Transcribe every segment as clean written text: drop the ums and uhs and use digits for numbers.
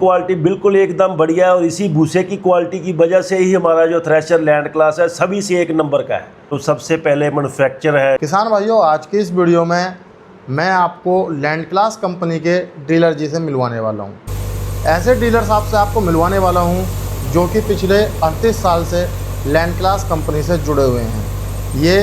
Quality बिल्कुल एकदम बढ़िया है और इसी भूसे की क्वालिटी की वजह से ही हमारा जो थ्रेशर लैंड क्लास है सभी से एक नंबर का है। तो सबसे पहले मैन्युफैक्चर है। किसान भाइयों, आज की इस वीडियो में मैं आपको लैंड क्लास कंपनी के डीलर जी से मिलवाने वाला हूँ। ऐसे डीलर साहब से आपको मिलवाने वाला हूँ जो कि पिछले 38 साल से लैंड क्लास कंपनी से जुड़े हुए हैं। ये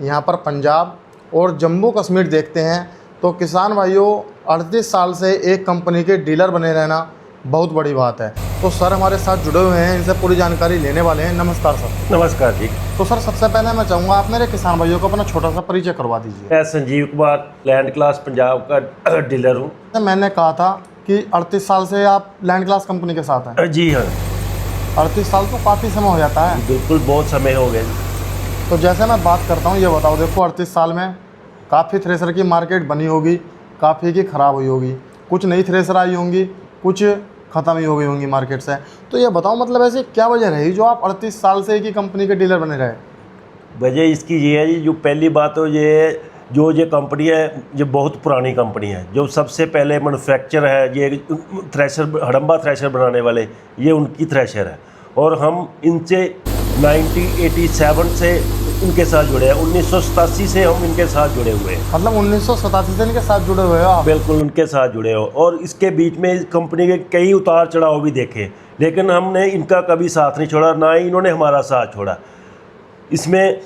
यहाँ पर पंजाब और जम्मू कश्मीर देखते हैं। तो किसान भाइयों, 38 साल से एक कंपनी के डीलर बने रहना बहुत बड़ी बात है। तो सर हमारे साथ जुड़े हुए हैं, इनसे पूरी जानकारी लेने वाले हैं। नमस्कार सर। नमस्कार जी। तो सर सबसे पहले मैं चाहूँगा आप मेरे किसान भाइयों को अपना छोटा सा परिचय करवा दीजिए। मैं संजीव कुमार लैंड क्लास पंजाब का डीलर हूँ। मैंने कहा था कि 38 साल से आप लैंड क्लास कंपनी के साथ हैं। जी हाँ। 38 साल तो काफ़ी समय हो जाता है। बिल्कुल बहुत समय हो गया। तो जैसे मैं बात करता हूँ, ये बताओ, देखो 38 साल में काफ़ी थ्रेसर की मार्केट बनी होगी, काफ़ी की ख़राब हुई होगी, कुछ नई थ्रेसर आई होंगी, कुछ ख़त्म ही हो गई होंगी मार्केट से। तो ये बताओ मतलब ऐसी क्या वजह रही जो आप 38 साल से एक ही कंपनी के डीलर बने रहे? वजह इसकी ये है जी, जो पहली बात तो ये जो ये कंपनी है ये बहुत पुरानी कंपनी है। जो सबसे पहले मैन्युफैक्चर है ये थ्रेशर, हड़म्बा थ्रेशर बनाने वाले, ये उनकी थ्रेशर है। और हम इनसे 1987 से इनके साथ जुड़े हैं। 1987 से हम इनके साथ जुड़े हुए हैं। मतलब 1987 से इनके साथ जुड़े हुए हो आप? बिल्कुल उनके साथ जुड़े हो। और इसके बीच में इस कंपनी के कई उतार चढ़ाव भी देखे, लेकिन हमने इनका कभी साथ नहीं छोड़ा, ना ही इन्होंने हमारा साथ छोड़ा। इसमें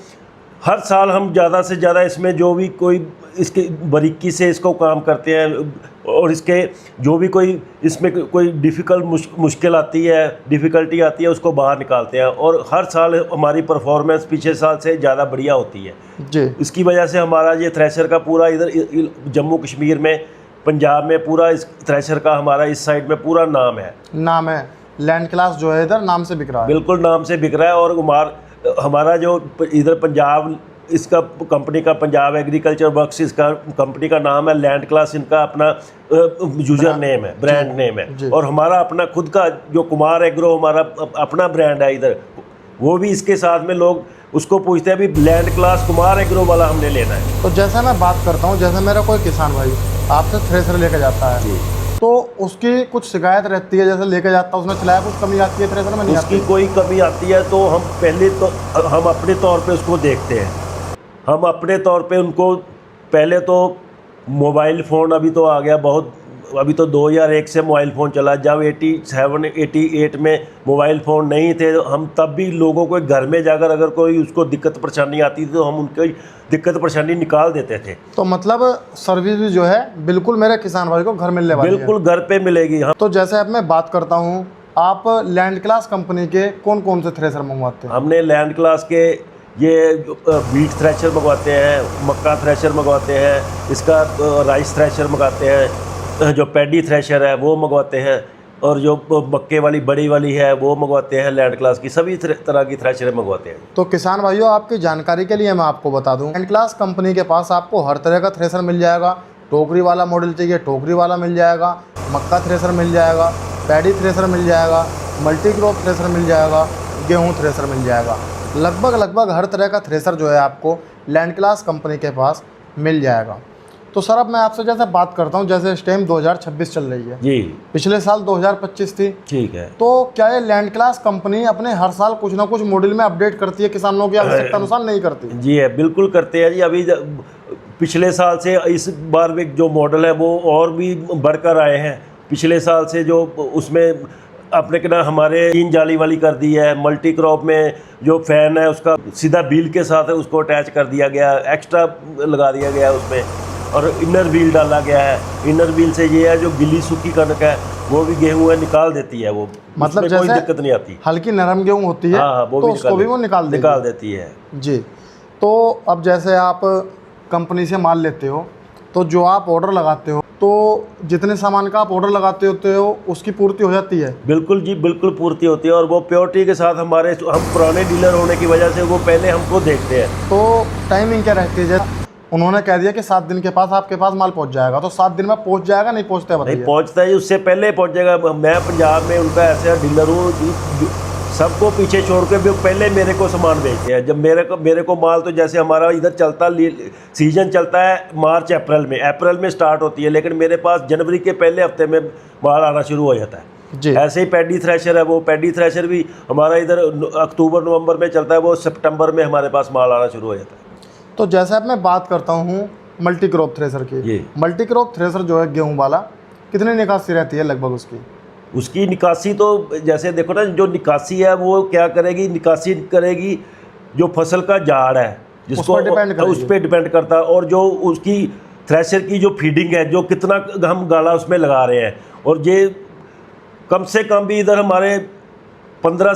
हर साल हम ज़्यादा से ज़्यादा इसमें जो भी कोई इसके बारीकी से इसको काम करते हैं और इसके जो भी कोई इसमें कोई मुश्किल आती है, डिफ़िकल्टी आती है, उसको बाहर निकालते हैं। और हर साल हमारी परफॉर्मेंस पिछले साल से ज़्यादा बढ़िया होती है जी। इसकी वजह से हमारा ये थ्रेशर का पूरा इधर जम्मू कश्मीर में, पंजाब में पूरा इस थ्रेशर का हमारा इस साइड में पूरा नाम है। लैंड क्लास जो है इधर नाम से बिक रहा है। बिल्कुल नाम से बिक रहा है। और हमारा जो इधर पंजाब, इसका कंपनी का पंजाब एग्रीकल्चर वर्क्स, इसका कंपनी का नाम है। लैंड क्लास इनका अपना यूजर नेम है, ब्रांड नेम है। और हमारा अपना खुद का जो कुमार एग्रो हमारा अपना ब्रांड है इधर, वो भी इसके साथ में लोग उसको पूछते हैं अभी लैंड क्लास कुमार एग्रो वाला हमने लेना है। तो जैसे मैं बात करता हूँ, जैसे मेरा कोई किसान भाई आपसे थ्रेसर लेकर जाता है तो उसकी कुछ शिकायत रहती है, जैसे लेकर जाता है उसने चलाया, कुछ कमी आती है थ्रेसर में? नहीं उसकी आती। कोई कमी आती है तो हम पहले तो हम अपने तौर पे उसको देखते हैं। हम अपने तौर पे उनको पहले तो मोबाइल फ़ोन, अभी तो आ गया बहुत, अभी तो 2001 से मोबाइल फ़ोन चला। जब 87 88 में मोबाइल फ़ोन नहीं थे, हम तब भी लोगों को घर में जाकर अगर कोई उसको दिक्कत परेशानी आती थी तो हम उनकी दिक्कत परेशानी निकाल देते थे। तो मतलब सर्विस भी जो है बिल्कुल मेरे किसान भाई को घर मिलने वाली है। बिल्कुल घर पे मिलेगी। हाँ। तो जैसे अब मैं बात करता हूँ, आप लैंड क्लास कंपनी के कौन कौन से थ्रेसर मंगवाते हैं? हमने लैंड क्लास के ये व्हीट थ्रेशर मंगवाते हैं, मक्का थ्रेशर मंगवाते हैं, इसका राइस थ्रेशर मंगाते हैं, जो पैडी थ्रेशर है वो मंगवाते हैं, और जो मक्के वाली बड़ी वाली है वो मंगवाते हैं। लैंड क्लास की सभी तरह की थ्रेशर मंगवाते हैं। तो किसान भाइयों, आपकी जानकारी के लिए मैं आपको बता दूं, लैंड क्लास कंपनी के पास आपको हर तरह का थ्रेसर मिल जाएगा। टोकरी वाला मॉडल चाहिए, टोकरी वाला मिल जाएगा, मक्का थ्रेसर मिल जाएगा, पैडी थ्रेसर मिल जाएगा, मल्टी क्रॉप थ्रेसर मिल जाएगा, गेहूँ थ्रेसर मिल जाएगा। लगभग हर तरह का थ्रेसर जो है आपको लैंड क्लास कंपनी के पास मिल जाएगा। तो सर अब मैं आपसे जैसे बात करता हूँ, जैसे इस टाइम 2026 चल रही है जी, पिछले साल 2025 थी, ठीक है। तो क्या ये लैंड क्लास कंपनी अपने हर साल कुछ ना कुछ मॉडल में अपडेट करती है, किसानों की आवश्यकता अनुसार नहीं करती? जी है, बिल्कुल करते हैं जी। अभी पिछले साल से इस बार में जो मॉडल है वो और भी बढ़कर आए हैं। पिछले साल से जो उसमें अपने के ना हमारे 3 जाली वाली कर दी है। मल्टी क्रॉप में जो फैन है उसका सीधा व्हील के साथ है, उसको अटैच कर दिया गया, एक्स्ट्रा लगा दिया गया है उसमें। और इनर व्हील डाला गया है। इनर व्हील से ये है जो गिली सूखी कणक है वो भी गेहूँ है निकाल देती है वो, मतलब कोई दिक्कत नहीं आती। हल्की नरम गेहूँ होती है। हाँ, वो तो उसको भी वो निकाल देती है जी। तो अब जैसे आप कंपनी से माल लेते हो तो जो आप ऑर्डर लगाते हो, तो जितने सामान का आप ऑर्डर लगाते होते हो उसकी पूर्ति हो जाती है? बिल्कुल जी, बिल्कुल पूर्ति होती है। और वो प्योरिटी के साथ हम पुराने डीलर होने की वजह से वो पहले हमको देखते हैं। तो टाइमिंग क्या रहती है? जैसे उन्होंने कह दिया कि 7 दिन के पास आपके पास माल पहुंच जाएगा, तो 7 दिन में पहुंच जाएगा? नहीं पहुंचता है? नहीं पहुंचता है, उससे पहले पहुंच जाएगा। मैं पंजाब में उनका ऐसा डीलर हूँ, सबको पीछे छोड़ के भी पहले मेरे को सामान भेजते हैं। जब मेरे को माल, तो जैसे हमारा इधर चलता सीजन चलता है मार्च अप्रैल में स्टार्ट होती है, लेकिन मेरे पास जनवरी के पहले हफ्ते में माल आना शुरू हो जाता है। जी। ऐसे ही पैडी थ्रेशर है, वो पैडी थ्रेशर भी हमारा इधर अक्टूबर नवंबर में चलता है, वो सितंबर में हमारे पास माल आना शुरू हो जाता है। तो जैसे अब मैं बात करता हूँ मल्टी क्रॉप थ्रेशर की, मल्टी क्रॉप थ्रेशर जो है गेहूँ वाला, कितनी निकासी रहती है लगभग उसकी? उसकी निकासी तो जैसे देखो ना, जो निकासी है वो क्या करेगी, निकासी करेगी जो फसल का झाड़ है जिसको उस पर डिपेंड करता है, और जो उसकी थ्रेशर की जो फीडिंग है, जो कितना हम गाला उसमें लगा रहे हैं। और ये कम से कम भी इधर हमारे 12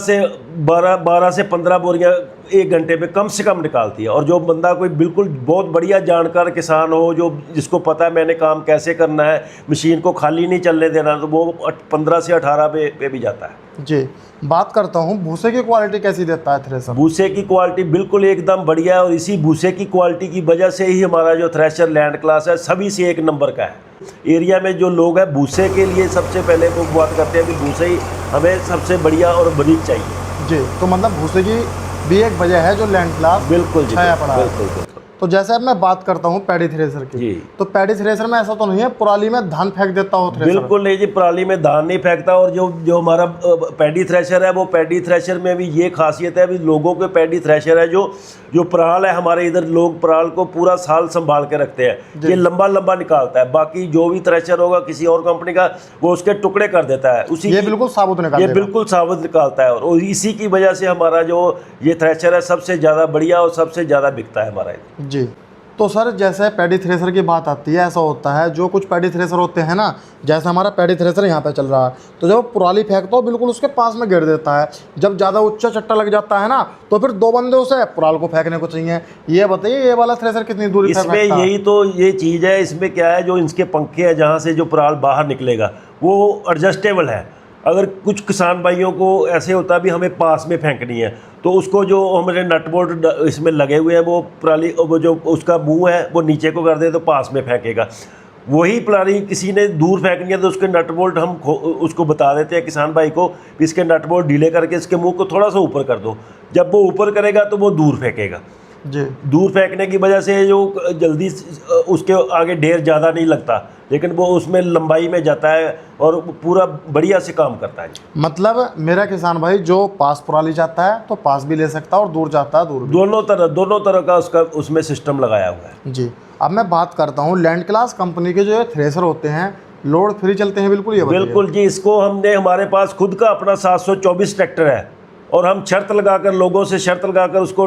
से 15 बोरियां एक घंटे में कम से कम निकालती है। और जो बंदा कोई बिल्कुल बहुत बढ़िया जानकार किसान हो, जो जिसको पता है मैंने काम कैसे करना है, मशीन को खाली नहीं चलने देना, तो वो 15 से 18 पे भी जाता है। जी, बात करता हूँ भूसे की क्वालिटी कैसी देता है थ्रेशर? भूसे की क्वालिटी बिल्कुल एकदम बढ़िया है, और इसी भूसे की क्वालिटी की वजह से ही हमारा जो थ्रेशर लैंड क्लास है सभी से एक नंबर का है। एरिया में जो लोग हैं भूसे के लिए सबसे पहले वो बात करते हैं कि भूसे ही हमें सबसे बढ़िया और बरीक चाहिए। जी, तो मतलब भूसे की भी एक वजह है जो लैंड क्लास बिल्कुल छाया पड़ा है। बिल्कुल। तो जैसे अब मैं बात करता हूँ पैडी थ्रेशर की, तो पैडी थ्रेशर में ऐसा तो नहीं है पराली में धान फेंक देता हो थ्रेशर? बिल्कुल नहीं जी, पराली में धान नहीं फेंकता। और जो हमारा पैडी थ्रेशर है, वो पैडी थ्रेशर में भी ये खासियत है, अभी लोगों के पैडी थ्रेशर है जो पराल है, हमारे इधर लोग पराल को पूरा साल संभाल के रखते हैं, ये लंबा लंबा निकालता है। बाकी जो भी थ्रेशर होगा किसी और कंपनी का, वो उसके टुकड़े कर देता है, उसी ये बिल्कुल साबुत निकालता है, ये बिल्कुल साबुत निकालता है। और इसी की वजह से हमारा जो ये थ्रेशर है सबसे ज़्यादा बढ़िया और सबसे ज़्यादा बिकता है हमारा। जी, तो सर जैसे पैडी थ्रेशर की बात आती है, ऐसा होता है जो कुछ पैडी थ्रेशर होते हैं ना, जैसे हमारा पैडी थ्रेशर यहाँ पे चल रहा है, तो जब पराली फेंकता हो बिल्कुल उसके पास में गिर देता है। जब ज़्यादा ऊंचा चट्टा लग जाता है ना, तो फिर 2 बंदे उसे पराल को फेंकने को चाहिए। ये बताइए ये वाला थ्रेशर कितनी दूरी इसमें यही तो ये चीज़ है, इसमें क्या है, जो इसके पंखे हैं जहाँ से जो पराल बाहर निकलेगा वो एडजस्टेबल है। अगर कुछ किसान भाइयों को ऐसे होता है भी हमें पास में फेंकनी है, तो उसको जो हमारे नट बोल्ट इसमें लगे हुए हैं, वो पराली वो जो उसका मुंह है वो नीचे को कर दे तो पास में फेंकेगा। वही पराली किसी ने दूर फेंकनी है तो उसके नट बोल्ट हम उसको बता देते हैं किसान भाई को, इसके नट बोल्ट ढीले करके इसके मुंह को थोड़ा सा ऊपर कर दो। जब वो ऊपर करेगा तो वो दूर फेंकेगा। जी, दूर फेंकने की वजह से जो जल्दी उसके आगे ढेर ज़्यादा नहीं लगता, लेकिन वो उसमें लंबाई में जाता है और पूरा बढ़िया से काम करता है। मतलब मेरा किसान भाई जो पास पराली चाहता है तो पास भी ले सकता है, और दूर चाहता है दूर भी। दोनों तरह का उसका उसमें सिस्टम लगाया हुआ है। जी, अब मैं बात करता हूँ लैंड क्लास कंपनी के जो थ्रेशर होते हैं, लोड फ्री चलते हैं बिल्कुल? ये बिल्कुल जी, इसको हमने हमारे पास खुद का अपना 724 ट्रैक्टर है, और हम शर्त लगाकर लोगों से शर्त लगाकर उसको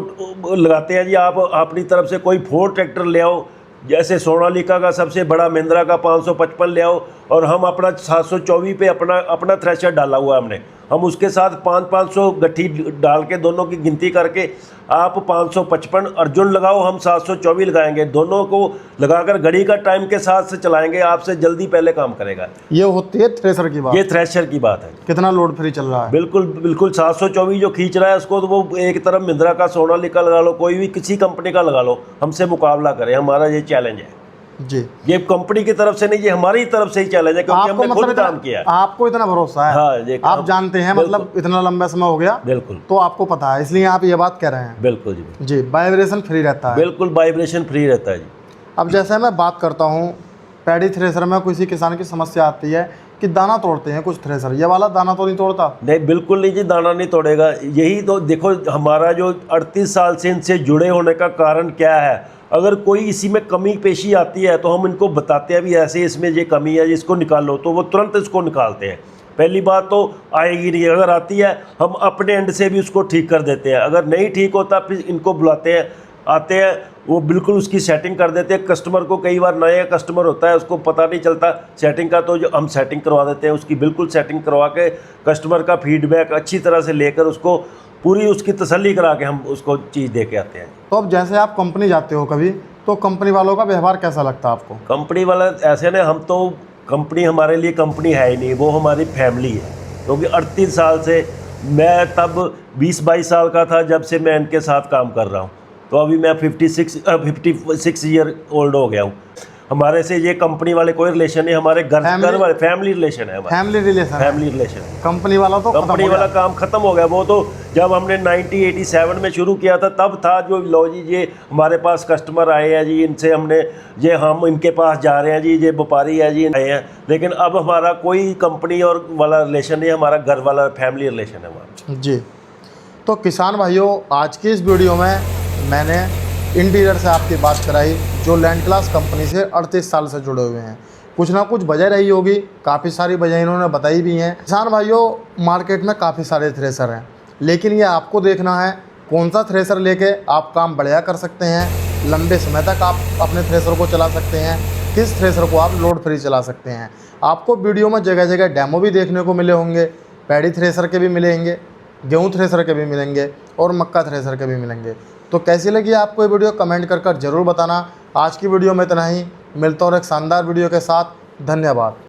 लगाते हैं जी, आप अपनी तरफ से कोई 4 ट्रैक्टर ले आओ, जैसे सोनालिका का सबसे बड़ा महिंद्रा का 555 ले आओ, और हम अपना 724 पे अपना थ्रेशर डाला हुआ है हमने। हम उसके साथ 500 गट्ठी डाल के दोनों की गिनती करके आप 555 अर्जुन लगाओ, हम 724 लगाएंगे, दोनों को लगाकर घड़ी का टाइम के साथ से चलाएंगे, आपसे जल्दी पहले काम करेगा। ये होती है थ्रेशर की बात? ये थ्रेशर की बात है। कितना लोड फ्री चल रहा है? बिल्कुल 724 जो खींच रहा है उसको, तो वो एक तरफ महिंद्रा का सोनालिका लगा लो, कोई भी किसी कंपनी का लगा लो, हमसे मुकाबला करें, हमारा ये चैलेंज है जी। ये कंपनी की तरफ से नहीं, ये हमारी तरफ से ही चैलेंज है, क्योंकि हमने खुद काम किया। आपको इतना भरोसा है? हाँ, ये आप जानते हैं, मतलब इतना लंबा समय हो गया, बिल्कुल, तो आपको पता है, इसलिए आप ये बात कह रहे हैं। बिल्कुल जी, वाइब्रेशन फ्री रहता है? बिल्कुल वाइब्रेशन फ्री रहता है जी। अब जैसे मैं बात करता हूँ पैडी थ्रेशर में, किसी किसान की समस्या आती है कि दाना तोड़ते हैं कुछ थ्रेशर, ये वाला दाना तो नहीं तोड़ता? नहीं, बिल्कुल नहीं जी, दाना नहीं तोड़ेगा। यही तो देखो हमारा जो 38 साल से इनसे जुड़े होने का कारण क्या है। अगर कोई इसी में कमी पेशी आती है तो हम इनको बताते हैं भी ऐसे इसमें ये कमी है, इसको निकालो, तो वो तुरंत इसको निकालते हैं। पहली बात तो आएगी नहीं, अगर आती है हम अपने एंड से भी उसको ठीक कर देते हैं। अगर नहीं ठीक होता फिर इनको बुलाते हैं, आते हैं, वो बिल्कुल उसकी सेटिंग कर देते हैं। कस्टमर को कई बार नया कस्टमर होता है, उसको पता नहीं चलता सेटिंग का, तो जो हम सेटिंग करवा देते हैं, उसकी बिल्कुल सेटिंग करवा के कस्टमर का फीडबैक अच्छी तरह से लेकर उसको पूरी उसकी तसल्ली करा के हम उसको चीज़ दे के आते हैं। तो अब जैसे आप कंपनी जाते हो कभी, तो कंपनी वालों का व्यवहार कैसा लगता है आपको? कंपनी वाला ऐसे ना, हम तो कंपनी हमारे लिए कंपनी है ही नहीं, वो हमारी फैमिली है। क्योंकि 38 साल से, मैं तब 20-22 साल का था जब से मैं इनके साथ काम कर रहा हूँ, तो अभी मैं 56 ईयर ओल्ड हो गया हूँ। हमारे से ये कंपनी वाले कोई रिलेशन नहीं, हमारे घर वाले फैमिली रिलेशन है। फैमिली रिलेशन कंपनी वाला तो कंपनी वाला काम खत्म हो गया। वो तो जब हमने 1987 में शुरू किया था तब था जो लो जी ये हमारे पास कस्टमर आए हैं जी, इनसे हमने ये हम इनके पास जा रहे हैं जी, ये व्यापारी है जी आए हैं। लेकिन अब हमारा कोई कंपनी और वाला रिलेशन नहीं है, हमारा घर वाला फैमिली रिलेशन है हमारा जी। तो किसान भाइयों, आज की इस वीडियो में मैंने इंटीरियर से आपकी बात कराई जो लैंड क्लास कंपनी से 38 साल से जुड़े हुए हैं। कुछ ना कुछ वजह रही होगी, काफ़ी सारी वजह इन्होंने बताई भी हैं। किसान भाइयों, मार्केट में काफ़ी सारे थ्रेसर हैं, लेकिन ये आपको देखना है कौन सा थ्रेसर लेके आप काम बढ़िया कर सकते हैं, लंबे समय तक आप अपने थ्रेसर को चला सकते हैं, किस थ्रेसर को आप लोड फ्री चला सकते हैं। आपको वीडियो में जगह जगह डेमो भी देखने को मिले होंगे, पैडी थ्रेसर के भी मिलेंगे, गेहूँ थ्रेसर के भी मिलेंगे और मक्का थ्रेसर के भी मिलेंगे। तो कैसी लगी आपको ये वीडियो कमेंट कर ज़रूर बताना। आज की वीडियो में इतना ही, मिलता हूँ एक शानदार वीडियो के साथ। धन्यवाद।